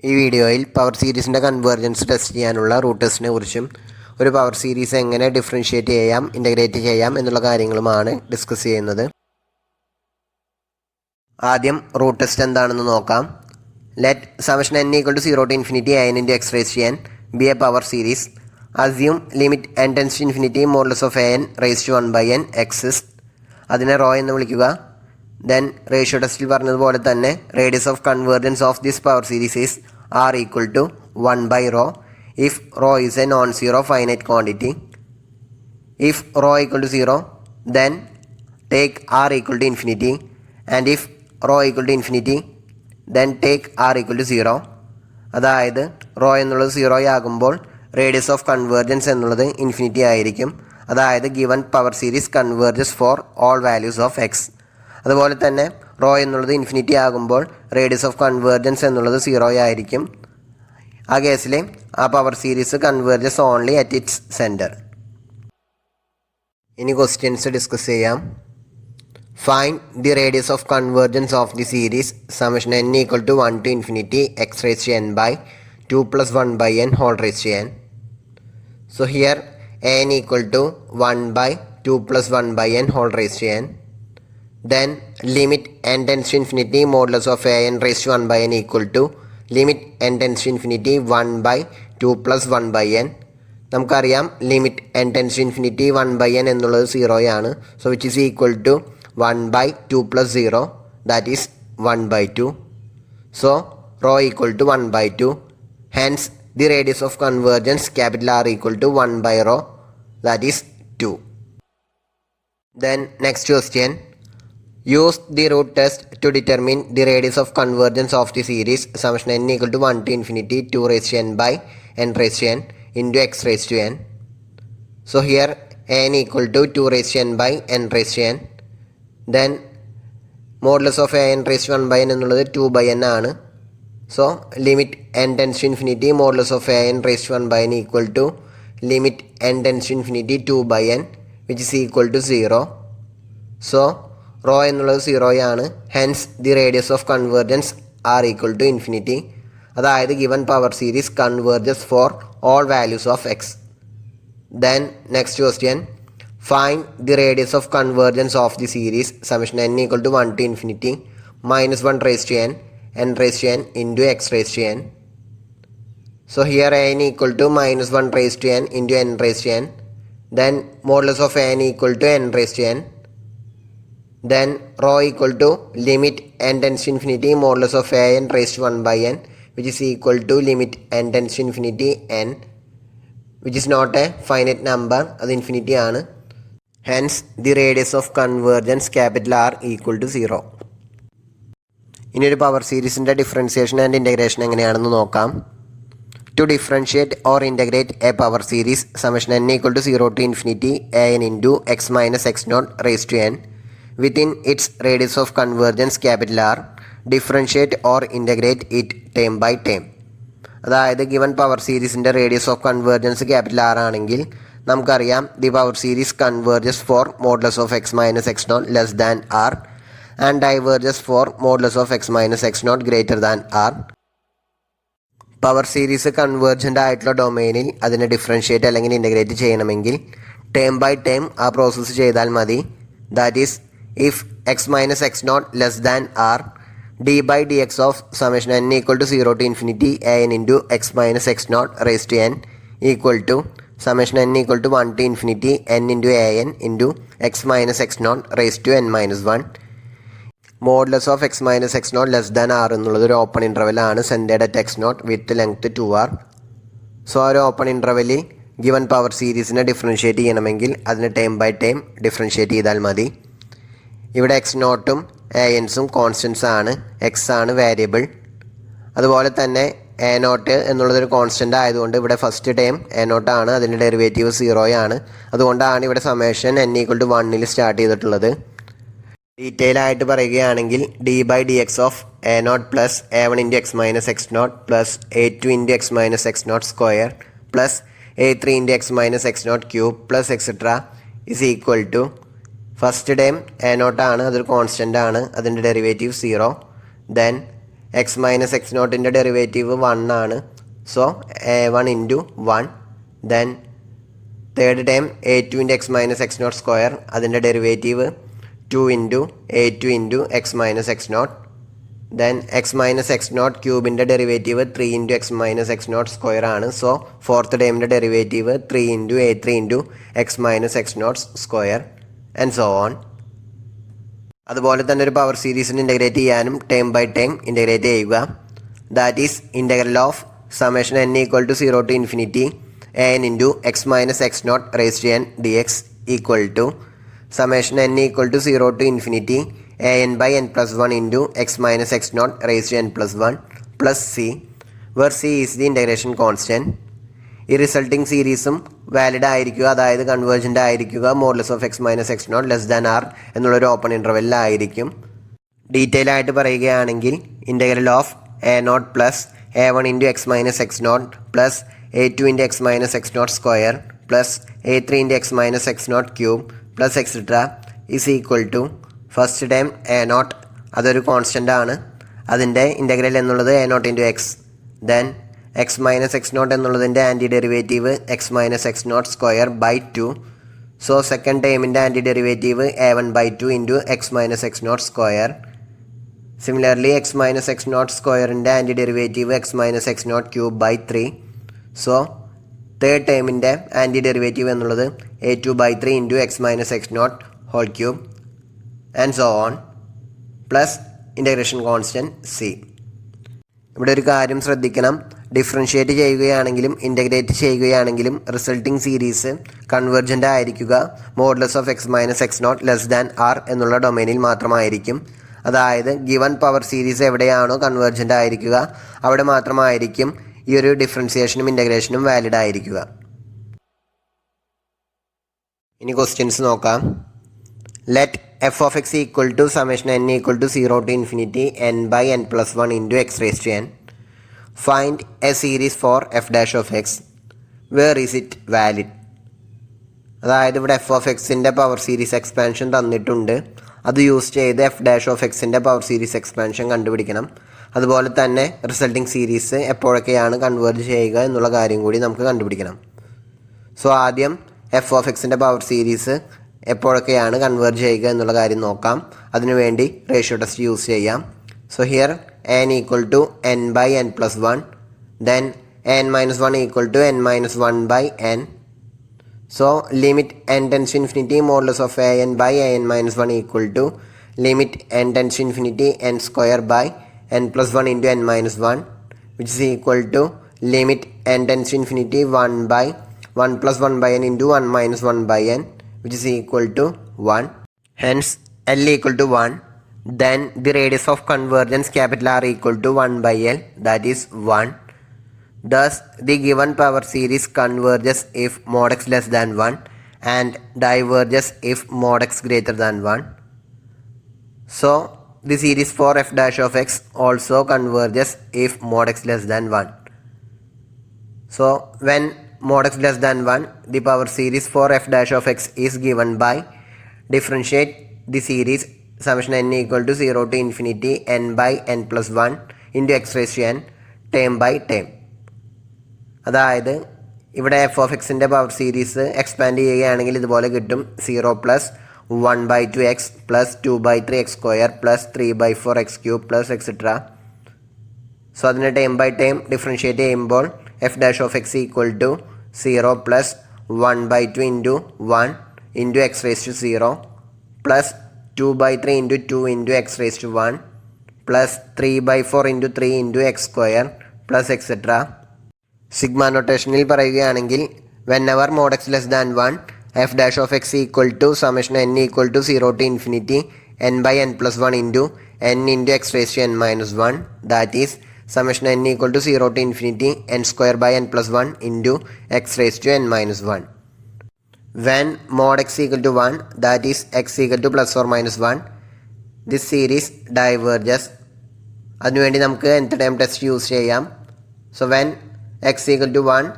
ഈ വീഡിയോയിൽ power സീരീസിൻ്റെ convergence test ചെയ്യാനുള്ള റൂട്ട് ടെസ്റ്റിനെ കുറിച്ചും ഒരു പവർ സീരീസ് എങ്ങനെ ഡിഫറൻഷ്യേറ്റ് ചെയ്യാം, ഇൻ്റഗ്രേറ്റ് ചെയ്യാം എന്നുള്ള കാര്യങ്ങളുമാണ് ഡിസ്കസ് ചെയ്യുന്നത്. ആദ്യം റൂട്ട് ടെസ്റ്റ് എന്താണെന്ന് നോക്കാം. Let summation n = 0 to infinity n into x raised to n be a power series. Assume limit n tends to infinity modulus of n raised to 1 by n exists. അതിനെ raw എന്ന് വിളിക്കുക. Then ratio ടെസ്റ്റിൽ പറഞ്ഞതുപോലെ തന്നെ radius of convergence of this power series is r equal to 1 by rho if rho is a non-zero finite quantity. If rho equal to 0, then take r equal to infinity, and if rho equal to infinity, then take r equal to 0. അതായത് raw എന്നുള്ളത് 0 ആകുമ്പോൾ radius of convergence എന്നുള്ളത് infinity ആയിരിക്കും. അതായത് given power series converges for all values of X. അതുപോലെ തന്നെ raw എന്നുള്ളത് infinity ആകുമ്പോൾ റേഡിയസ് ഓഫ് കൺവേർജൻസ് എന്നുള്ളത് 0 ആയിരിക്കും. ആ കേസിൽ ആ power series converges only at its centre. ഇനി ക്വസ്റ്റ്യൻസ് ഡിസ്കസ് ചെയ്യാം. Find the radius of convergence of the series summation n equal to 1 to infinity x raised to n by 2 plus 1 by n whole raised to n. So here n equal to 1 by 2 plus 1 by n whole raised to n. Then limit n tends to infinity modulus of a n raised to 1 by n equal to limit n tends to infinity 1 by 2 plus 1 by n. നമുക്കറിയാം limit n tends to infinity 1 by n എന്നുള്ളത് 0 ആണ്. So which is equal to 1 by 2 plus 0, that is 1 by 2. So rho equal to 1 by 2. Hence the radius of convergence capital R equal to 1 by rho, that is 2. Then next question. Use the root test to determine the radius of convergence of the series summation n equal to 1 to infinity 2 raised to n by n raised to n into x raised to n. So here n equal to 2 raised to n by n raised to n. Then modulus of n raised to 1 by n എന്നുള്ളത് 2 by n ആണ്. So limit n tends to infinity modulus of n raised to 1 by n equal to limit n tends to infinity 2 by n which is equal to 0. So rho എന്നുള്ളത് 0 ആണ്. Hence the radius of convergence r equal to infinity. അതായത് given power series converges for all values of x. Then next question. Find the radius of convergence of the series summation n equal to 1 to infinity minus 1 raised to n raised to n into x raised to n. So here n equal to minus 1 raised to n into n raised to n. Then modulus of n equal to n raised to n. Then rho equal to limit n tends to infinity modulus of n raised to 1 by n which is equal to limit n tends to infinity n which is not a finite number, അത് infinity ആണ്. Hence the radius of convergence capital R equal to 0. ഇനി ഒരു power സീരീസിൻ്റെ differentiation and integration എങ്ങനെയാണെന്ന് നോക്കാം. To differentiate or integrate a power series summation n equal to 0 to infinity an into x minus x naught raised to n within its radius of convergence capital R, differentiate or integrate it term by term. അതായത് given power സീരീസിൻ്റെ radius of convergence capital R ആണെങ്കിൽ നമുക്കറിയാം the power series converges for modulus of x minus x naught less than R and diverges for modulus of x minus x naught greater than R. Power series convergent ആയിട്ടുള്ള ഡൊമൈനിൽ അതിനെ differentiate അല്ലെങ്കിൽ integrate ചെയ്യണമെങ്കിൽ term by term ആ process ചെയ്താൽ മതി. That is if x minus x naught less than R d by dx of summation n equal to 0 to infinity an into x minus x naught raised to n equal to summation n equal to 1 to infinity n into an into x minus x naught raised to n minus 1. Modulus of x minus x naught less than r എന്നുള്ളത് ഒരു open interval ആണ് centred at x naught with length 2r. So ആ ഒരു open ഇൻ്റർവെല്ലിൽ given power സീരീസിനെ differentiate ചെയ്യണമെങ്കിൽ അതിന് term by term differentiate ചെയ്താൽ മതി. ഇവിടെ എക്സ് നോട്ടും എൻസും കോൺസ്റ്റൻസ് ആണ്, എക്സ് ആണ് വേരിയബിൾ. അതുപോലെ തന്നെ എ നോട്ട് എന്നുള്ളതൊരു കോൺസ്റ്റൻ്റ് ആയതുകൊണ്ട് ഇവിടെ ഫസ്റ്റ് ടേം എ നോട്ടാണ്, അതിൻ്റെ ഡെറിവേറ്റീവ് 0 ആണ്. അതുകൊണ്ടാണ് ഇവിടെ summation n equal to 1 start ചെയ്തിട്ടുള്ളത്. ഡീറ്റെയിൽ ആയിട്ട് പറയുകയാണെങ്കിൽ d by dx of a naught plus a1 into x minus x naught plus a2 into x minus x naught square plus a3 into x minus x naught cube plus etcetera is equal to first term a നോട്ടാണ്, അതൊരു constant ആണ്, അതിൻ്റെ derivative 0. Then x minus x നോട്ടിൻ്റെ derivative 1 ആണ്. So a1 into 1. Then third time a2 into x minus x naught square, അതിൻ്റെ derivative 2 into a2 into x minus x naught. Then x minus x naught ക്യൂബിൻ്റെ derivative 3 into x minus x naught square ആണ്. So fourth ടൈമിൻ്റെ derivative 3 into a3 into x minus x naught square and so on. അതുപോലെ തന്നെ ഒരു power സീരീസിന് integrate ചെയ്യാനും term by term integrate ചെയ്യുക. That is integral of summation n equal to 0 to infinity an into x minus x naught raise to n dx equal to summation n equal to 0 to infinity an by n plus 1 into x minus x naught raised to n plus 1 plus c, where c is the integration constant. ഈ resulting സീരീസും valid ആയിരിക്കുക, അതായത് convergent ആയിരിക്കുക modulus of x minus x naught less than r എന്നുള്ളൊരു open ഇൻ്റർവെല്ലായിരിക്കും. Detail ആയിട്ട് പറയുകയാണെങ്കിൽ integral of a naught plus a1 into x minus x naught plus a2 into x minus x naught square plus a3 into x minus x naught cube plus etcetera is equal to first time a naught, അതൊരു constant ആണ്, അതിൻ്റെ integral എന്നുള്ളത് a naught into x. Then x minus x naught എന്നുള്ളതിൻ്റെ anti derivative x minus x naught square by 2. So second ടൈമിൻ്റെ anti derivative a1 by 2 into x minus x naught square. Similarly x minus x naught സ്ക്വയറിൻ്റെ anti derivative x minus x naught cube by 3. So third ടൈമിൻ്റെ anti derivative എന്നുള്ളത് a2 by 3 into x minus x naught whole cube and so on plus integration constant c. ഇവിടെ ഒരു കാര്യം ശ്രദ്ധിക്കണം, differentiate ചെയ്യുകയാണെങ്കിലും integrate ചെയ്യുകയാണെങ്കിലും resulting series convergent ആയിരിക്കുക modulus of x minus x naught less than r എന്നുള്ള ഡൊമൈനിൽ മാത്രമായിരിക്കും. അതായത് ഗിവൺ പവർ സീരീസ് എവിടെയാണോ കൺവേർജൻ്റ് ആയിരിക്കുക അവിടെ മാത്രമായിരിക്കും ഈ ഒരു ഡിഫറൻസിയേഷനും ഇൻ്റഗ്രേഷനും വാലിഡ് ആയിരിക്കുക. ഇനി ക്വസ്റ്റ്യൻസ് നോക്കാം. Let f of x equal to summation n equal to 0 to infinity n by n plus 1 into x raised to n. Find a series for f dash of x. Where is it valid? അതായത് ഇവിടെ f of എക്സിൻ്റെ power series expansion തന്നിട്ടുണ്ട്, അത് use ചെയ്ത് F dash of എക്സിൻ്റെ power series expansion കണ്ടുപിടിക്കണം. അതുപോലെ തന്നെ റിസൾട്ടിംഗ് സീരീസ് എപ്പോഴൊക്കെയാണ് കൺവേർജ് ചെയ്യുക എന്നുള്ള കാര്യം കൂടി നമുക്ക് കണ്ടുപിടിക്കണം. സോ ആദ്യം എഫ് ഓഫ് എക്സിൻ്റെ പവർ സീരീസ് എപ്പോഴൊക്കെയാണ് കൺവേർജ് ചെയ്യുക എന്നുള്ള കാര്യം നോക്കാം. അതിനുവേണ്ടി റേഷ്യോ ടെസ്റ്റ് യൂസ് ചെയ്യാം. So here n equal to n by n plus 1, then n minus 1 equal to n minus 1 by n. So limit n tends to infinity modulus of an by an minus 1 equal to limit n tends to infinity n square by n plus 1 into n minus 1 which is equal to limit n tends to infinity 1 by 1 plus 1 by n into 1 minus 1 by n which is equal to 1. Hence L equal to 1. Then the radius of convergence capital R equal to 1 by L, that is 1. Thus the given power series converges if mod x less than 1 and diverges if mod x greater than 1. So the series for f dash of x also converges if mod x less than 1. So when mod x less than 1, the power series for f dash of x is given by differentiate the series summation n equal to 0 to infinity n by n plus 1 into x raised to n term by term. അതായത് ഇവിടെ f of എക്സിൻ്റെ power series expand ചെയ്യുകയാണെങ്കിൽ ഇതുപോലെ കിട്ടും. 0 plus 1 by 2 x plus 2 by 3 x square plus 3 by 4 x cube plus etcetera. So അതിനെ term by term differentiate ചെയ്യുമ്പോൾ f dash of x equal to 0 plus 1 by 2 into 1 into x raise to 0 plus 2 by 3 into 2 into x raise to 1 plus 3 by 4 into 3 into x square plus etcetera. Sigma നൊട്ടേഷനിൽ പറയുകയാണെങ്കിൽ whenever mod x less than 1 f dash of x equal to summation n equal to 0 to infinity n by n plus 1 into n into x raise to n minus 1, that is summation n equal to 0 to infinity n square by n plus 1 into x raised to n minus 1. When mod x equal to 1, that is x equal to plus or minus 1, this series diverges. അതിനുവേണ്ടി നമുക്ക് nth term test use ചെയ്യാം. So when x equal to 1,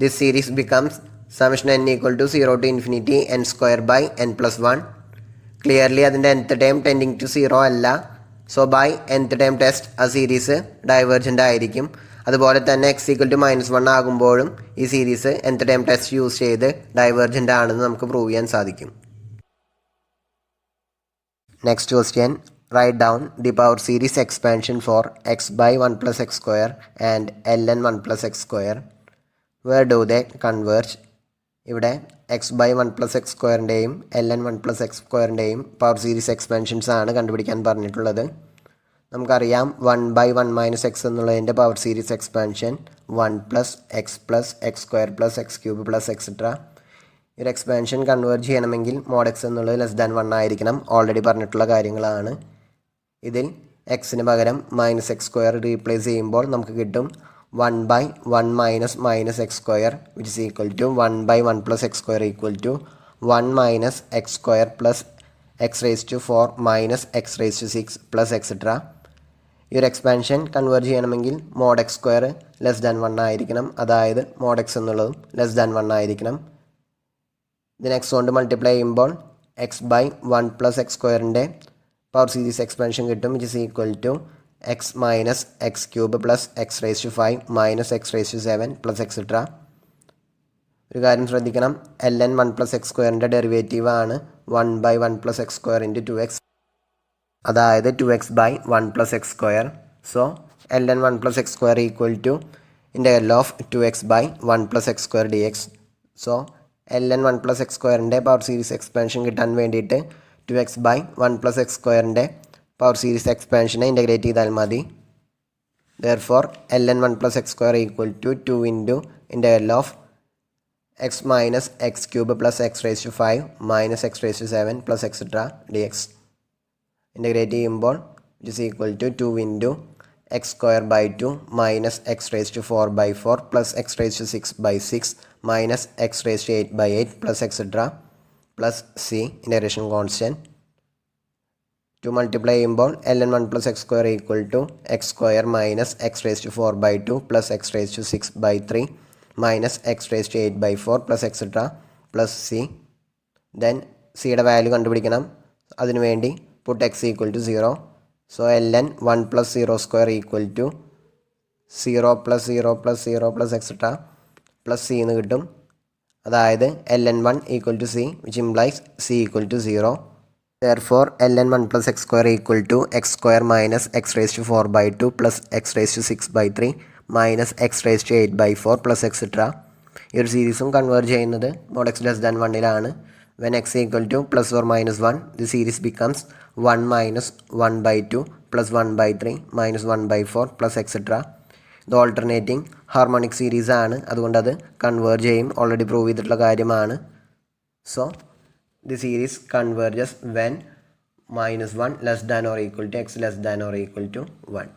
this series becomes summation n equal to 0 to infinity n square by n plus 1. Clearly അതിൻ്റെ nth term tending to 0 അല്ല, so by nth time test ആ series divergent ആയിരിക്കും. അതുപോലെ തന്നെ x equal to -1 ആകുമ്പോഴും ഈ series nth time test use ചെയ്ത് divergent ആണെന്ന് നമുക്ക് പ്രൂവ് ചെയ്യാൻ സാധിക്കും. Next question, write down the power series expansion for x by 1 + x² and ln 1 + x². Where do they converge? ഇവിടെ എക്സ് ബൈ 1 + x²ൻ്റെയും ln 1 + x²ൻ്റെയും പവർ സീരീസ് എക്സ്പാൻഷൻസ് ആണ് കണ്ടുപിടിക്കാൻ പറഞ്ഞിട്ടുള്ളത്. നമുക്കറിയാം 1/1 - x എന്നുള്ളതിൻ്റെ power series expansion 1 + x + x² + x³ etcetera. ഈ ഒരു എക്സ്പാൻഷൻ കൺവേർജ് ചെയ്യണമെങ്കിൽ mod x എന്നുള്ളത് <1 ആയിരിക്കണം. ഓൾറെഡി പറഞ്ഞിട്ടുള്ള കാര്യങ്ങളാണ്. ഇതിൽ എക്സിന് പകരം -x² റീപ്ലേസ് ചെയ്യുമ്പോൾ നമുക്ക് കിട്ടും 1/1 - x² which is equal to 1/1 + x² equal to 1 - x² plus x⁴ - x⁶ etcetera. ഈ ഒരു എക്സ്പാൻഷൻ കൺവേർജ് ചെയ്യണമെങ്കിൽ mod x² <1 ആയിരിക്കണം. അതായത് mod x എന്നുള്ളതും <1 ആയിരിക്കണം. ഇതിന് x കൊണ്ട് മൾട്ടിപ്ലൈ ചെയ്യുമ്പോൾ x/1 + x²ൻ്റെ പവർ സീരീസ് എക്സ്പാൻഷൻ കിട്ടും which is equal to x - x³ plus x⁵ - x⁷ etcetera. ഒരു കാര്യം ശ്രദ്ധിക്കണം, ln 1 + x² ഡെറിവേറ്റീവ് ആണ് 1/1 + x² × 2x, അതായത് 2x/1 + x². So ln 1 + x² equal to integral of 2x/1 + x² dx. So ln 1 + x²ൻ്റെ power series expansion കിട്ടാൻ വേണ്ടിയിട്ട് 2x/1 + x²ൻ്റെ power series എക്സ്പാൻഷനെ ഇൻ്റഗ്രേറ്റ് ചെയ്താൽ മതി. Therefore ln 1 + x² equal to 2 × integral of x - x³ plus x⁵ - x⁷ etcetera dx. Integrate ചെയ്യുമ്പോൾ it is equal to 2 × x²/2 - x⁴/4 plus x⁶/6 - x⁸/8 etcetera plus c integration constant. 2 multiply ചെയ്യുമ്പോൾ ln 1 + x² equal to x² - x⁴/2 plus x⁶/3 - x⁸/8 etcetera plus c. Then സിയുടെ value കണ്ടുപിടിക്കണം. അതിനുവേണ്ടി put x equal to 0. സോ ln 1 + 0² equal to 0 + 0 + 0 etcetera plus c എന്ന് കിട്ടും. അതായത് ln 1 equal to c which implies c equal to 0. Therefore ln 1 + x² equal to x² - x⁴/2 plus x⁶/3 - x⁸/8 etcetera. ഈ ഒരു സീരീസും converge ചെയ്യുന്നത് mod x <1 when x equal to +or -1 the series becomes 1 - 1/2 plus 1/3 minus 1/4 plus etcetera. ഇത് alternating harmonic series ആണ്, അതുകൊണ്ട് അത് converge ചെയ്യും. Already prove ചെയ്തിട്ടുള്ള കാര്യമാണ്. So the series converges when -1 < or equal to x < or equal to 1.